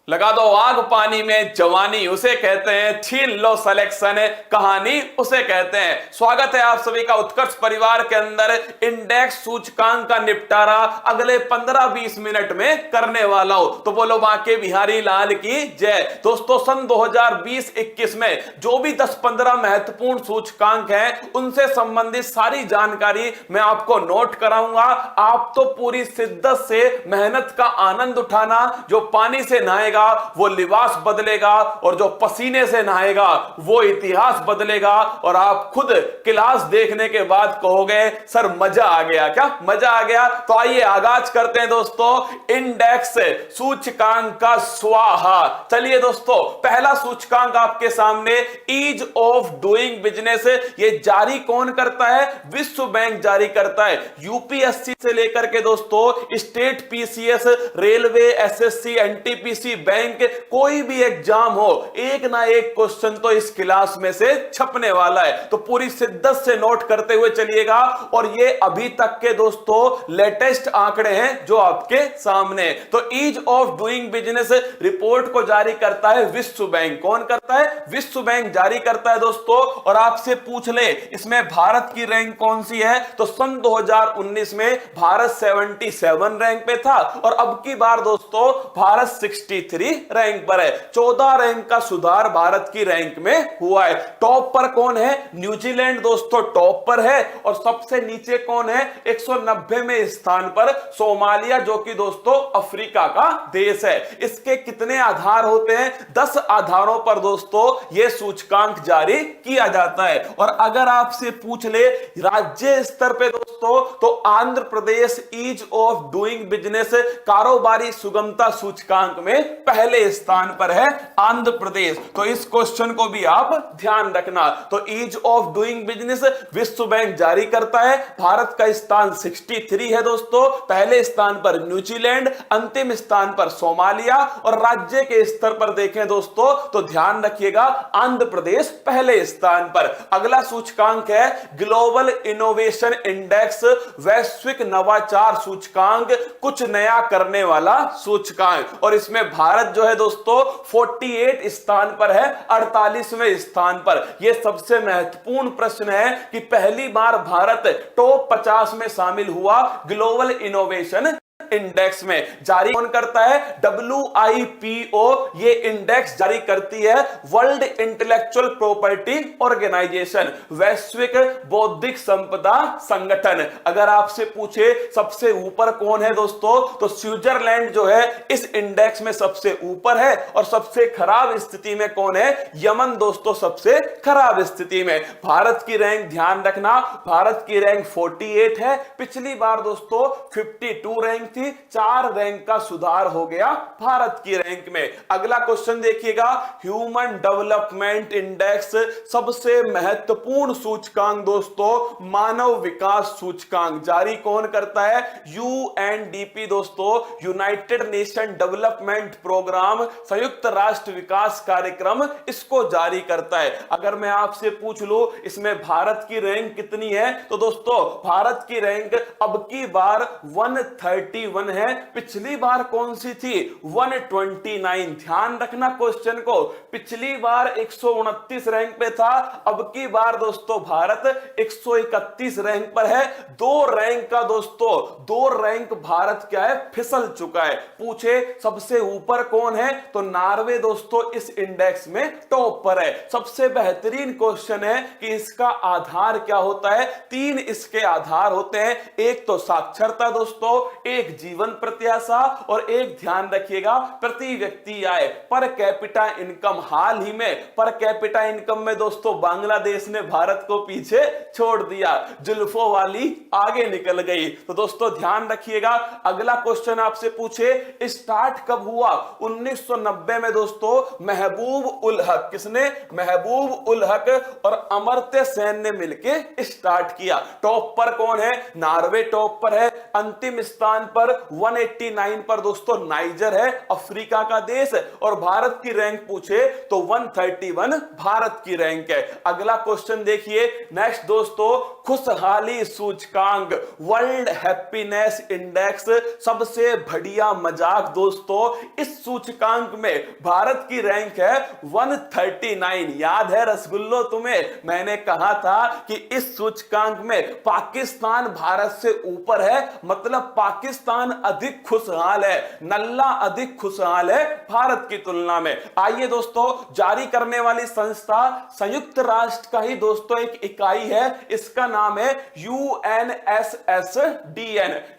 लगा दो आग पानी में जवानी उसे कहते हैं, छीन लो सिलेक्शन कहानी उसे कहते हैं। स्वागत है आप सभी का उत्कर्ष परिवार के अंदर। इंडेक्स सूचकांक का निपटारा अगले 15-20 मिनट में करने वाला हूं, तो बोलो बांके बिहारी लाल की जय। दोस्तों सन 2020-21 में जो भी 10-15 महत्वपूर्ण सूचकांक हैं उनसे संबंधित सारी जानकारी मैं आपको नोट कराऊंगा। आप तो पूरी शिद्दत से मेहनत का आनंद उठाना। जो पानी से नहाएगा वो लिबास बदलेगा और जो पसीने से नहाएगा वो इतिहास बदलेगा। और आप खुद क्लास देखने के बाद कहोगे सर मजा आ गया। क्या मजा आ गया? तो आइए आगाज करते हैं दोस्तों इंडेक्स सूचकांक का स्वाहा। चलिए दोस्तों, पहला सूचकांक आपके सामने ईज ऑफ डूइंग बिजनेस। ये जारी कौन करता है? विश्व बैंक जारी करता है। यूपीएससी से लेकर के दोस्तों state PCS, railway, SSC, NTPC, bank, कोई भी एग्जाम हो, एक ना एक क्वेश्चन तो इस क्लास में से छपने वाला है। तो पूरी शिद्दत से नोट करते हुए चलिएगा। और ये अभी तक के दोस्तों लेटेस्ट आंकड़े हैं जो आपके सामने। तो ease of doing business report को जारी करता है विश्व बैंक। कौन करता है? विश्व बैंक जारी करता है दोस्तों। और आपसे पूछ ले इसमें भारत की रैंक कौन सी है, तो सन 2019 में भारत 77 रैंक पे था और अब की बार दोस्तों भारत 63 रैंक पर है। 14 रैंक का सुधार भारत की रैंक में हुआ है। टॉप पर कौन है? न्यूजीलैंड दोस्तों टॉप पर है। और सबसे नीचे कौन है? 190 में स्थान पर सोमालिया, जो कि दोस्तों अफ्रीका का देश है। इसके कितने आधार होते हैं? 10 आधारों पर दोस्तों यह सूचकांक जारी किया जाता है। और अगर आपसे पूछ ले राज्य स्तर पे दोस्तों, तो Andhra Pradesh ease of doing business कारोबारी सुगमता सूचकांक में पहले स्थान पर है आंध्र प्रदेश। तो इस क्वेश्चन को भी आप ध्यान रखना। तो ईज ऑफ डूइंग बिजनेस विश्व बैंक जारी करता है। भारत का स्थान 63 है दोस्तों। पहले स्थान पर न्यूजीलैंड, अंतिम स्थान पर सोमालिया। और राज्य के स्तर पर देखें दोस्तों तो ध्यान रखिएगा आंध्र प्रदेश पहले स्थान पर। अगला सूचकांक है ग्लोबल इनोवेशन इंडेक्स, वैश्विक नवाचार सूचकांक, कुछ नया करने वाला सूचकांक। और इसमें भारत जो है दोस्तों 48 स्थान पर है, 48वें स्थान पर। यह सबसे महत्वपूर्ण प्रश्न है कि पहली बार भारत टॉप 50 में शामिल हुआ ग्लोबल इनोवेशन इंडेक्स में। जारी कौन करता है? WIPO ये इंडेक्स जारी करती है वर्ल्ड इंटेलेक्चुअल प्रॉपर्टी ऑर्गेनाइजेशन, वैश्विक बौद्धिक संपदा संगठन। अगर आपसे पूछे सबसे ऊपर कौन है दोस्तों, तो स्विट्जरलैंड जो है इस इंडेक्स में सबसे ऊपर है। और सबसे खराब स्थिति में कौन है? यमन दोस्तों सबसे खराब स्थिति में। भारत की रैंक ध्यान रखना, भारत की रैंक 48 है। पिछली बार दोस्तों 52 रैंक थी, 4 रैंक का सुधार हो गया भारत की रैंक में। अगला क्वेश्चन देखिएगा ह्यूमन डेवलपमेंट इंडेक्स, सबसे महत्वपूर्ण सूचकांक दोस्तों मानव विकास सूचकांक। जारी कौन करता है? UNDP दोस्तों, यूनाइटेड नेशन डेवलपमेंट प्रोग्राम, संयुक्त राष्ट्र विकास कार्यक्रम, इसको जारी करता है। अगर मैं आपसे पूछ लूं इसमें भारत की रैंक कितनी है, तो दोस्तों भारत की रैंक अब की बार 131 है। पिछली बार कौन सी थी? 129। ध्यान रखना क्वेश्चन को। पिछली बार 129 रैंक पे था, अब की बार दोस्तों भारत 131 रैंक पर है। 2 रैंक का दोस्तों 2 रैंक भारत क्या है? फिसल चुका है। पूछे सबसे ऊपर कौन है, तो नॉर्वे दोस्तों इस इंडेक्स में टॉप पर है। सबसे बेहतरीन क्वेश्चन है कि इसका आधार क्या होता है? 3 इसके आधार होते हैं। एक तो साक्षरता दोस्तों, एक जीवन प्रत्याशा, और एक ध्यान रखिएगा प्रति व्यक्ति आय, पर कैपिटा इनकम। हाल ही में पर कैपिटा इनकम में दोस्तों बांग्लादेश ने भारत को पीछे छोड़ दिया, जुल्फों वाली आगे निकल गई। तो दोस्तों ध्यान रखिएगा। अगला क्वेश्चन आपसे पूछे स्टार्ट कब हुआ? 1990 में दोस्तों महबूब उल हक, किसने? महबूब उल हक और अमर्त्य सेन ने मिलकर स्टार्ट किया। टॉप पर कौन है? नॉर्वे टॉप पर है। अंतिम स्थान पर नंबर 189 पर दोस्तों नाइजर है, अफ्रीका का देश, और भारत की रैंक पूछे तो 131 भारत की रैंक है। अगला क्वेश्चन देखिए नेक्स्ट दोस्तों, खुशहाली सूचकांक, वर्ल्ड हैप्पीनेस इंडेक्स, सबसे बढ़िया मजाक दोस्तों, इस सूचकांक में भारत की रैंक है 139। याद है रसगुल्लो तुम्हें, मैंने कहा था कि इस सूचकांक में पाकिस्तान भारत से ऊपर है, मतलब पाकिस्तान अधिक खुशहाल है, नल्ला अधिक खुशहाल है भारत की तुलना में। आइए दोस्तों, जारी करने वाली संस्था संयुक्त राष्ट्र का ही दोस्तों एक इकाई है, इसका नाम है UNSSDN,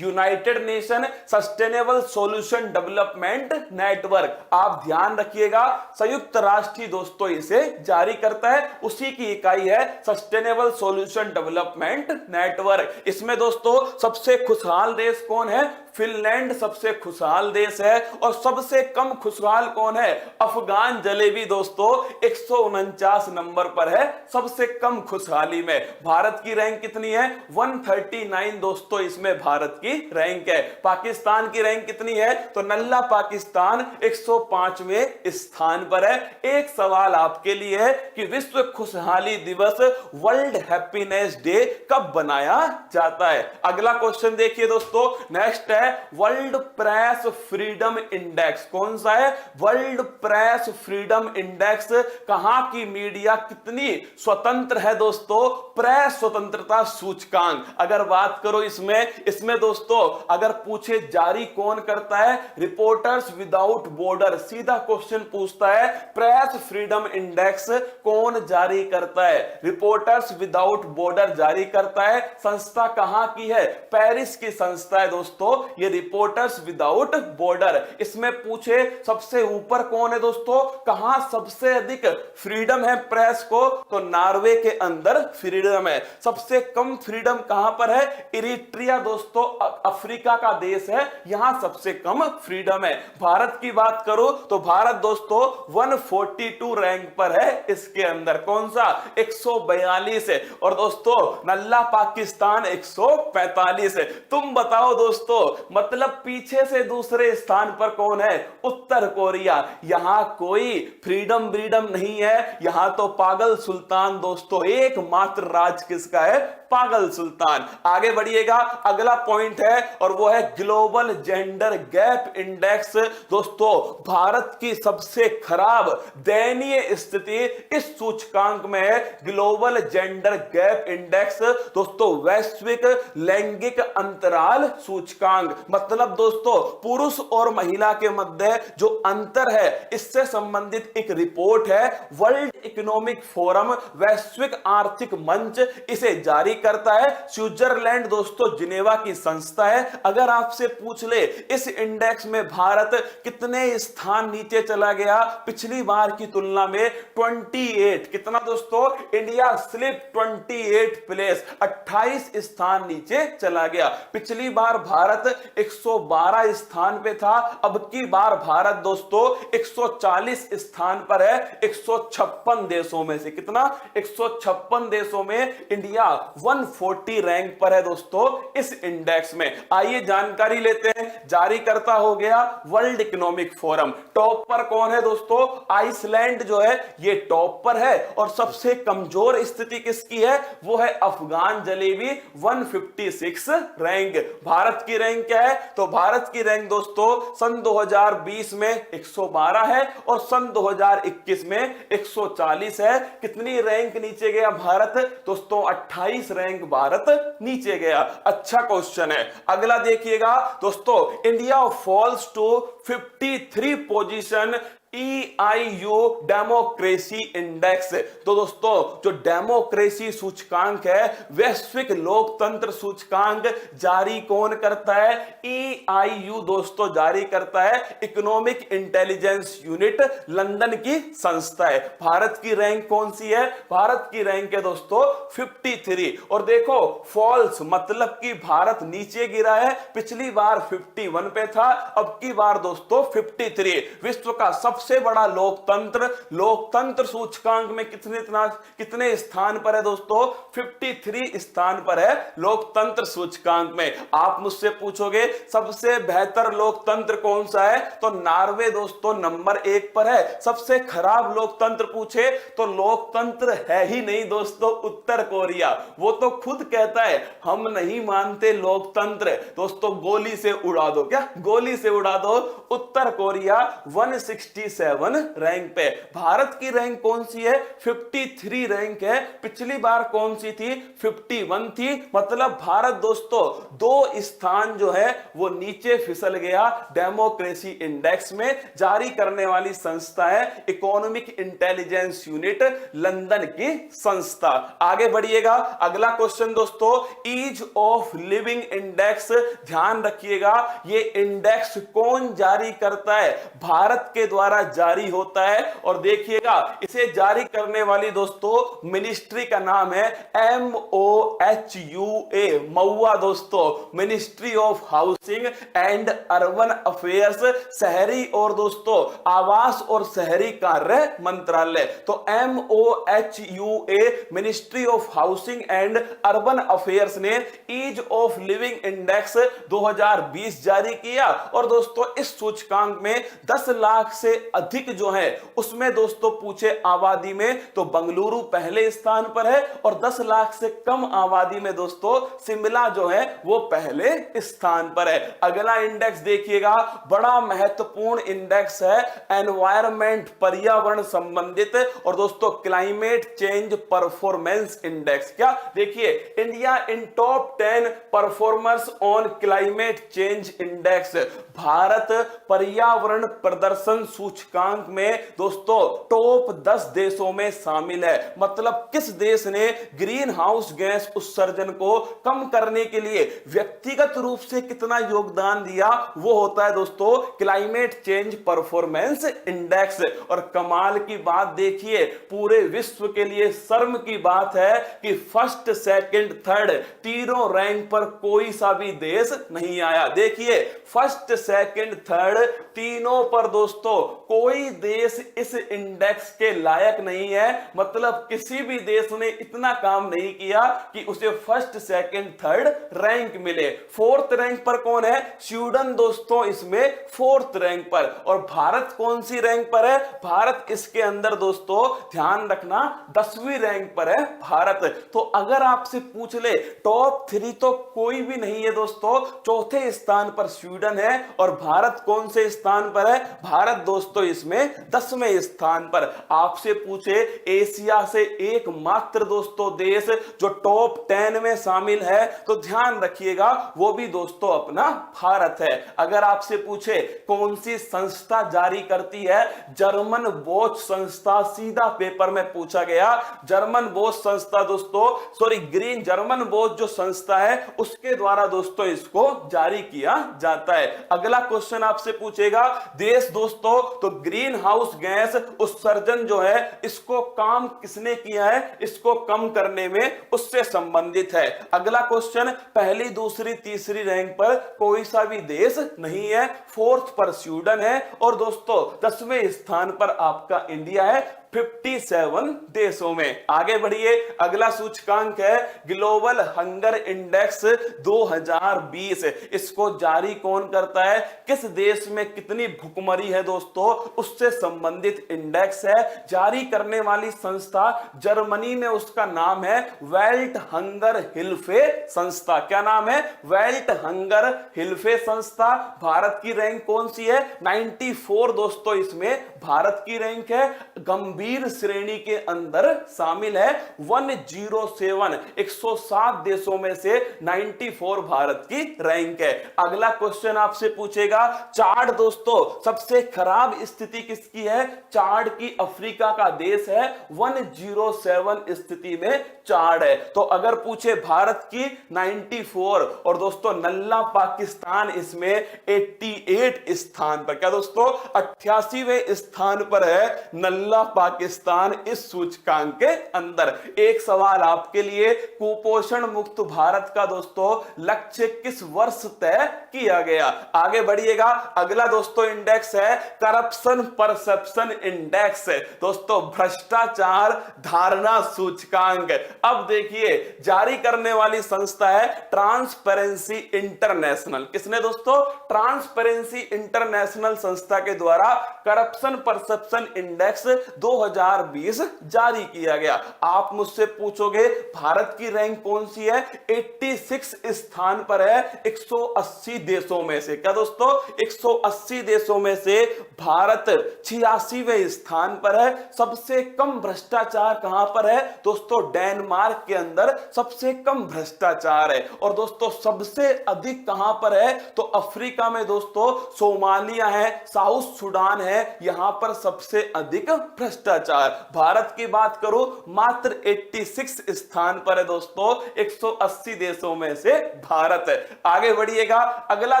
United nation sustainable solution development network. आप ध्यान रखिएगा, संयुक्त राष्ट्र ही दोस्तों इसे जारी करता है, उसी की इकाई है सस्टेनेबल सॉल्यूशन डेवलपमेंट नेटवर्क। इसमें दोस्तों सबसे खुशहाल देश कौन है? फिनलैंड सबसे खुशहाल देश है। और सबसे कम खुशहाल कौन है? अफगान जलेबी दोस्तों 149 नंबर पर है सबसे कम खुशहाली में। भारत की रैंक कितनी है? 139 दोस्तों, इसमें भारत की रैंक है। पाकिस्तान की रैंक कितनी है? तो नल्ला पाकिस्तान 105वें स्थान पर है। एक सवाल आपके लिए है कि विश्व खुशहाली दिवस, वर्ल्ड हैप्पीनेस डे कब बनाया जाता है? अगला क्वेश्चन देखिए दोस्तों, नेक्स्ट है वर्ल्ड प्रेस फ्रीडम इंडेक्स। कौन सा है? World press freedom index. कहां की मीडिया कितनी स्वतंत्र है दोस्तों? प्रेस स्वतंत्रता सूचकांक। अगर बात करो इसमें दोस्तों अगर पूछे जारी कौन करता है? Reporters without border. सीधा क्वेश्चन पूछता है प्रेस फ्रीडम इंडेक्स कौन जारी करता है? रिपोर्टर्स विदाउट बॉर्डर जारी करता है। संस्था कहां की है? पेरिस की संस्था है दोस्तों ये रिपोर्टर्स विदाउट बॉर्डर। इसमें पूछे सबसे ऊपर कौन है दोस्तों? कहां सबसे अधिक फ्रीडम है प्रेस को? तो नॉर्वे के अंदर फ्रीडम है। सबसे कम फ्रीडम कहां पर है? इरिट्रिया दोस्तों अफ्रीका का देश है, यहां सबसे कम फ्रीडम है। भारत की बात करो तो भारत दोस्तों 142 रैंक पर है, इसके अंदर कौन सा? 142 है। और दोस्तों नल्ला पाकिस्तान 145 है। तुम बताओ दोस्तों, मतलब पीछे से दूसरे स्थान पर कौन है? उत्तर कोरिया। यहां कोई फ्रीडम नहीं है, यहां तो पागल सुल्तान दोस्तों, एकमात्र राज किसका है? पागल सुल्तान। आगे बढ़िएगा, अगला पॉइंट है और वो है ग्लोबल जेंडर गैप इंडेक्स। दोस्तों भारत की सबसे खराब दयनीय स्थिति इस सूचकांक में है, ग्लोबल जेंडर गैप इंडेक्स। दोस्तों वैश्विक लैंगिक अंतराल सूचकांक, मतलब दोस्तों पुरुष और महिला के मध्य जो अंतर है इससे संबंधित एक रिपोर्ट है। वर्ल्ड इकोनॉमिक फोरम, वैश्विक आर्थिक मंच इसे जारी करता है। स्विट्जरलैंड दोस्तों जिनेवा की संस्था है। अगर आपसे पूछ ले इस इंडेक्स में भारत कितने स्थान नीचे चला गया पिछली बार की तुलना में? 28। कितना दोस्तों? इंडिया स्लिप 28 प्लेस, 28 स्थान नीचे चला गया। पिछली बार भारत 112 स्थान पे था, अब की बार भारत दोस्तों 140 स्थान पर है 156 देशों में से। कितना? 156 देशों में इंडिया 140 रैंक पर है दोस्तों इस इंडेक्स में। आइए जानकारी लेते हैं। जारी करता हो गया वर्ल्ड इकोनॉमिक फोरम। टॉप पर कौन है दोस्तों? आइसलैंड जो है ये टॉप पर है। और सबसे कमजोर स्थिति किसकी है? वो है अफगान जलेबी 156 रैंक। भारत की रैंक क्या है? तो भारत की रैंक दोस्तों सन 2020 में 112 है और सन 2021 में 140 है। कितनी रैंक नीचे गया भारत दोस्तों? 28 रैंक भारत नीचे गया। अच्छा क्वेश्चन है। अगला देखिएगा दोस्तों, India falls to 53 position EIU democracy index. तो दोस्तों जो डेमोक्रेसी सूचकांक है, वैश्विक लोकतंत्र सूचकांक जारी कौन करता है? EIU दोस्तों जारी करता है, इकोनॉमिक इंटेलिजेंस यूनिट, लंदन की संस्था है। भारत की रैंक कौन सी है? भारत की रैंक है दोस्तों 53। और देखो फॉल्स मतलब कि भारत नीचे गिरा है। पिछली बार 51 पे था, अब की बार दोस्तों 53। विश्व का सबसे सबसे बड़ा लोकतंत्र, लोकतंत्र सूचकांक में कितने स्थान पर है दोस्तों? 53 स्थान पर है लोकतंत्र सूचकांक में। आप मुझसे पूछोगे सबसे बेहतर लोकतंत्र कौन सा है, तो नॉर्वे दोस्तों नंबर 1 पर है। सबसे खराब लोकतंत्र पूछे तो लोकतंत्र है ही नहीं दोस्तों, उत्तर कोरिया। वो तो खुद कहता है हम नहीं मानते लोकतंत्र। दोस्तों गोली से उड़ा दो, क्या गोली से उड़ा दो। उत्तर कोरिया 167 रैंक पे। भारत की रैंक कौन सी है? 53 रैंक है। पिछली बार कौन सी थी? 51 थी। मतलब भारत दोस्तों 2 स्थान जो है वो नीचे फिसल गया डेमोक्रेसी इंडेक्स में। जारी करने वाली संस्था है इकोनॉमिक इंटेलिजेंस यूनिट, लंदन की संस्था। आगे बढ़िएगा, अगला क्वेश्चन दोस्तों, ईज ऑफ लिविंग इंडेक्स। ध्यान रखिएगा ये इंडेक्स कौन जारी करता है? भारत के द्वारा जारी होता है। और देखिएगा इसे जारी करने वाली दोस्तों मिनिस्ट्री का नाम है MOHUA, मऊआ दोस्तों, ministry of housing and urban affairs, शहरी और दोस्तों आवास और शहरी कार्य मंत्रालय। तो MOHUA ministry of housing and urban affairs ने ईज ऑफ लिविंग इंडेक्स 2020 जारी किया। और दोस्तों इस सूचकांक में 10 लाख से अधिक जो है उसमें दोस्तों पूछे आबादी में तो बंगलुरु पहले स्थान पर है, और 10 लाख से कम आबादी में दोस्तों शिमला जो है वो पहले स्थान पर है। अगला इंडेक्स देखिएगा, बड़ा महत्वपूर्ण इंडेक्स है एनवायरमेंट, पर्यावरण संबंधित, और दोस्तों क्लाइमेट चेंज परफॉर्मेंस इंडेक्स। क्या देखिए, India in top 10 performers on climate change index. Bharat पर्यावरण प्रदर्शन सूचकांक में दोस्तों टॉप 10 देशों में शामिल है। मतलब किस देश ने ग्रीन हाउस गैस उत्सर्जन को कम करने के लिए व्यक्तिगत रूप से कितना योगदान दिया, वो होता है दोस्तों क्लाइमेट चेंज परफॉर्मेंस इंडेक्स। और कमाल की बात देखिए, पूरे विश्व के लिए शर्म की बात है कि फर्स्ट, सेकंड, थर्ड तीनों रैंक पर कोई सा भी देश नहीं आया। देखिए फर्स्ट, सेकंड, थर्ड तीनों पर दोस्तों कोई देश इस इंडेक्स के लायक नहीं है। मतलब किसी भी देश ने इतना काम नहीं किया कि उसे फर्स्ट, सेकंड, थर्ड रैंक मिले। 4th रैंक पर कौन है? स्वीडन दोस्तों इसमें 4th रैंक पर। और भारत कौन सी रैंक पर है? भारत इसके अंदर दोस्तों ध्यान रखना 10वीं रैंक पर है भारत। तो अगर आपसे पूछ ले टॉप 3 तो कोई भी नहीं है दोस्तों। 4थे स्थान पर स्वीडन है, और भारत कौन से स्थान पर है? भारत दोस्तों इसमें 10वें स्थान पर। आपसे पूछे एशिया से एकमात्र दोस्तों देश जो टॉप 10 में शामिल है, तो ध्यान रखिएगा वो भी दोस्तों अपना भारत है। अगर आपसे पूछे कौन सी संस्था जारी करती है? जर्मन बोच संस्था। सीधा पेपर में पूछा गया, जर्मन बोच संस्था दोस्तों, सॉरी ग्रीन जर्मन बोच जो संस्था है उसके द्वारा दोस्तों इसको जारी किया जाता है। अगला क्वेश्चन आपसे पूछेगा देश दोस्तों, तो ग्रीन हाउस गैस उत्सर्जन जो है इसको काम किसने किया है? इसको कम करने में उससे संबंधित है। अगला क्वेश्चन, पहली, दूसरी, तीसरी रैंक पर कोई सा भी देश नहीं है। 4th पर स्वीडन है, और दोस्तों 10वें स्थान पर आपका इंडिया है 57 देशों में। आगे बढ़िए, अगला सूचकांक है ग्लोबल हंगर इंडेक्स 2020। इसको जारी कौन करता है? किस देश में कितनी भुखमरी है दोस्तों, उससे संबंधित इंडेक्स है। जारी करने वाली संस्था जर्मनी में, उसका नाम है वेल्ट हंगर हिल्फे संस्था। क्या नाम है? वेल्ट हंगर हिल्फे संस्था। भारत की रैंक कौन सी है? 94 दोस्तों इसमें भारत की रैंक है। गंभीर श्रेणी के अंदर शामिल है 107, 107 देशों में से 94 भारत की रैंक है। अगला क्वेश्चन आपसे पूछेगा चाड दोस्तों, सबसे खराब स्थिति किसकी है? चाड की अफ्रीका का देश है, 107 स्थिति में चाड है। तो अगर पूछे भारत की 94, और दोस्तों नल्ला पाकिस्तान इसमें 88 स्थान पर। क्या दोस्तों 88वें स्थान पर है नल्ला पाकिस्तान पाकिस्तान इस सूचकांक के अंदर। एक सवाल आपके लिए, कुपोषण मुक्त भारत का दोस्तों लक्ष्य किस वर्ष तय किया गया? आगे बढ़िएगा। अगला दोस्तों इंडेक्स है करप्शन परसेप्शन इंडेक्स, दोस्तों भ्रष्टाचार धारणा सूचकांक। अब देखिए, जारी करने वाली संस्था है ट्रांसपेरेंसी इंटरनेशनल। किसने दोस्तों? ट्रांसपेरेंसी इंटरनेशनल संस्था के द्वारा करप्शन परसेप्शन इंडेक्स 2020 जारी किया गया। आप मुझसे पूछोगे भारत की रैंक कौन सी है? 86 स्थान पर है 180 देशों में से। क्या दोस्तों? 180 देशों में से भारत 86वें स्थान पर है। सबसे कम भ्रष्टाचार कहां पर है? दोस्तों डेनमार्क के अंदर सबसे कम भ्रष्टाचार है। और दोस्तों सबसे अधिक कहां पर है? तो अफ्रीका में दोस्तों सोमालिया है, साउथ सुडान है, यहां पर सबसे अधिक भ्रष्टाचार। भारत की बात करूं मात्र 86 स्थान पर है दोस्तों 180 देशों में से भारत है। आगे बढ़िएगा। अगला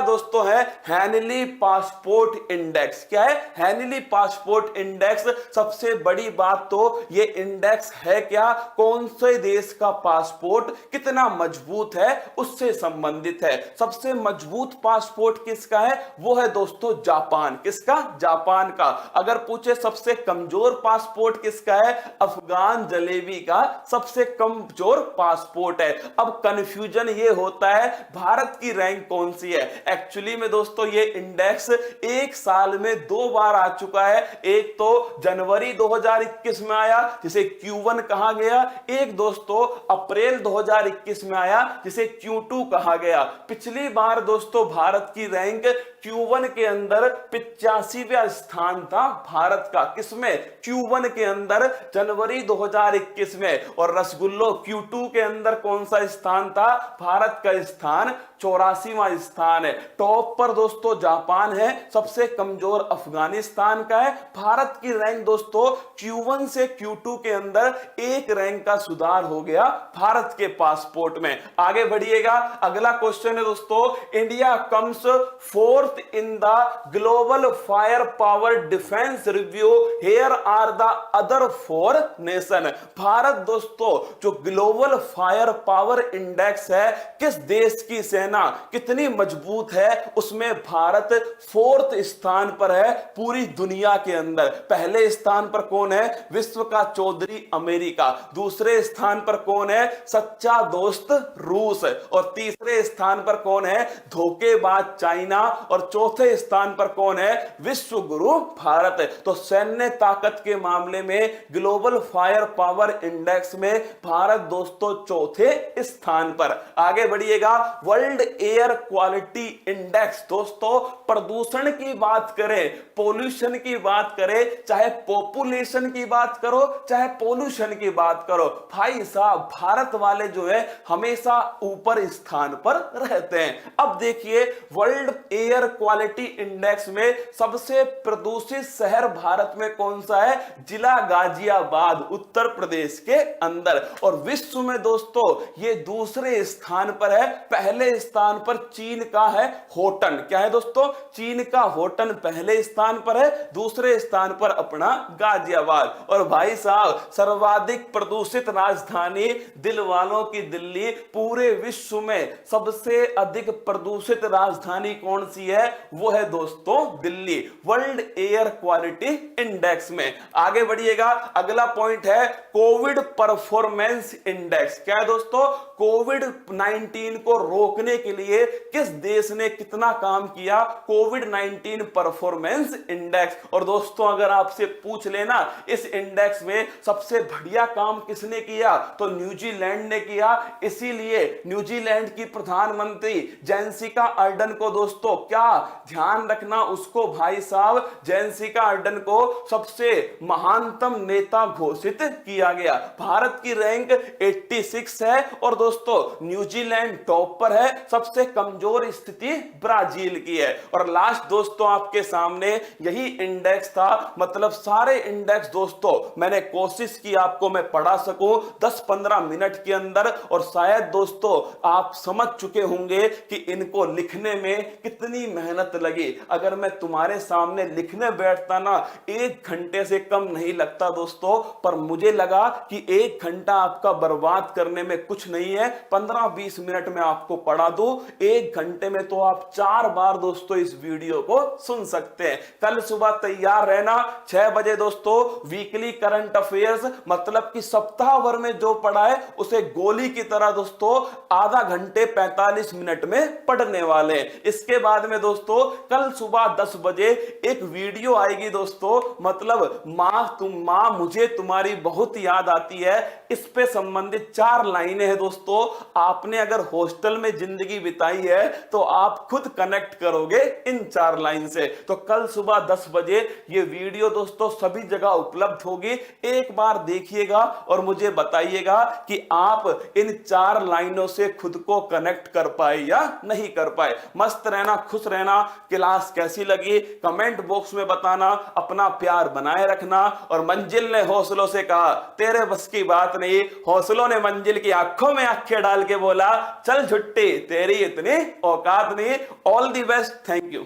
दोस्तों है हैनली पासपोर्ट इंडेक्स। क्या है? Henle passport index. सबसे बड़ी बात तो ये इंडेक्स है क्या? कौन से देश का पासपोर्ट कितना मजबूत है उससे संबंधित है। सबसे मजबूत पासपोर्ट किसका है? वो है दोस्तों जापान। किसका? जापान का। अगर पूछे सबसे कमजोर पासपोर्ट किसका है? अफगान जलेबी का सबसे कमजोर पासपोर्ट है। अब कंफ्यूजन ये होता है भारत की रैंक कौन सी है। एक्चुअली में दोस्तों ये इंडेक्स एक साल में 2 बार आ चुका है। एक तो जनवरी 2021 में आया जिसे Q1 कहा गया, एक दोस्तों अप्रैल 2021 में आया जिसे Q2 कहा गया। पिछली बार दोस्तों भारत की रैंक Q1 के अंदर 85वां स्थान था भारत का। किसमें? Q1 के अंदर जनवरी 2021 में। और रसगुल्लो Q2 के अंदर कौन सा स्थान था? भारत का स्थान 84वां स्थान है। टॉप पर दोस्तों जापान है, सबसे कमजोर अफगानिस्तान का है। भारत की रैंक दोस्तों Q1 से Q2 के अंदर एक रैंक का सुधार हो गया भारत के पासपोर्ट में। आगे बढ़िएगा। अगला क्वेश्चन है दोस्तों India comes 4th in the global fire power defence review, here are the other 4 nation. Bharat दोस्तों जो ग्लोबल फायर पावर इंडेक्स है, किस देश की सेना कितनी मजबूत है, उसमें भारत 4th स्थान पर है पूरी दुनिया के अंदर। पहले स्थान पर कौन है? विश्व का चौधरी अमेरिका। दूसरे स्थान पर कौन है? सच्चा दोस्त रूस। और तीसरे स्थान पर कौन है? धोखेबाज चाइना। और चौथे स्थान पर कौन है? विश्व गुरु भारत। तो सैन्य ताकत के मामले में ग्लोबल फायर पावर इंडेक्स में भारत दोस्तों चौथे स्थान पर। आगे बढ़िएगा। वर्ल्ड एयर क्वालिटी इंडेक्स दोस्तों प्रदूषण की बात करें, पोल्यूशन की बात करें, चाहे पॉपुलेशन की बात करो, चाहे पोल्यूशन की बात करो, भाई साहब भारत वाले जो है हमेशा ऊपर स्थान पर रहते हैं। अब देखिए वर्ल्ड एयर क्वालिटी इंडेक्स में सबसे प्रदूषित शहर भारत में कौन सा है? जिला गाजियाबाद, उत्तर प्रदेश के अंदर। और विश्व में दोस्तों ये दूसरे स्थान पर है। पहले स्थान पर चीन का है होटन। क्या है दोस्तों? चीन का होटन पहले स्थान पर है, दूसरे स्थान पर अपना गाजियाबाद। और भाई साहब सर्वाधिक प्रदूषित राजधानी दिल वालों की दिल्ली। पूरे विश्व में सबसे अधिक प्रदूषित राजधानी कौन सी है? वो है दोस्तों Delhi, world air quality index में। आगे बढ़िएगा। अगला पॉइंट है कोविड परफॉर्मेंस इंडेक्स। क्या है दोस्तों? कोविड-19 को रोकने के लिए किस देश ने कितना काम किया? कोविड-19 परफॉर्मेंस इंडेक्स। और दोस्तों अगर आपसे पूछ लेना इस इंडेक्स में सबसे बढ़िया काम किसने किया, तो न्यूजीलैंड ने किया। इसीलिए न्यूजीलैंड की प्रधानमंत्री जेसिका अर्डन को दोस्तों क्या ध्यान रखना, उसको भाई साहब जेसिका अर्डन को सबसे महानतम नेता घोषित किया गया। भारत की रैंक 86 है और दोस्तों न्यूजीलैंड टॉप पर है। सबसे कमजोर स्थिति ब्राजील की है। और लास्ट दोस्तों आपके सामने यही इंडेक्स था, मतलब सारे इंडेक्स दोस्तों मैंने कोशिश की आपको मैं पढ़ा सकूं 10-15 मिनट के अंदर। और शायद दोस्तों आप समझ चुके होंगे कि इनको लिखने में कितनी मेहनत लगी। अगर मैं तुम्हारे सामने लिखने बैठता ना 1 घंटे से कम कम नहीं लगता दोस्तों, पर मुझे लगा कि 1 घंटा आपका बर्बाद करने में कुछ नहीं है। 15-20 मिनट में आपको पढ़ा दूं, 1 घंटे में तो आप 4 बार दोस्तों इस वीडियो को सुन सकते हैं। कल सुबह तैयार रहना 6 बजे दोस्तों, वीकली करंट अफेयर्स, मतलब कि सप्ताह भर में जो पढ़ा है उसे गोली की तरह दोस्तों आधा घंटे 45 मिनट में पढ़ने वाले हैं। इसके बाद में दोस्तों कल सुबह 10 बजे एक वीडियो आएगी दोस्तों, मतलब मां मुझे तुम्हारी बहुत याद आती है, इस पे संबंधित 4 लाइनें हैं दोस्तों। आपने अगर हॉस्टल में जिंदगी बिताई है तो आप खुद कनेक्ट करोगे इन 4 लाइन से। तो कल सुबह 10 बजे ये वीडियो दोस्तों सभी जगह उपलब्ध होगी, एक बार देखिएगा और मुझे बताइएगा कि आप इन 4 लाइनों से खुद को कनेक्ट कर पाए या नहीं कर पाए। मस्त रहना, खुश रहना। क्लास कैसी लगी कमेंट बॉक्स में बताना, अपना प्यार बनाए रखना। और मंजिल ने हौसलों से कहा तेरे बस की बात नहीं, हौसलों ने मंजिल की आंखों में आंखें डाल के बोला चल झुट्टी तेरी इतनी औकात नहीं। All the best, thank you.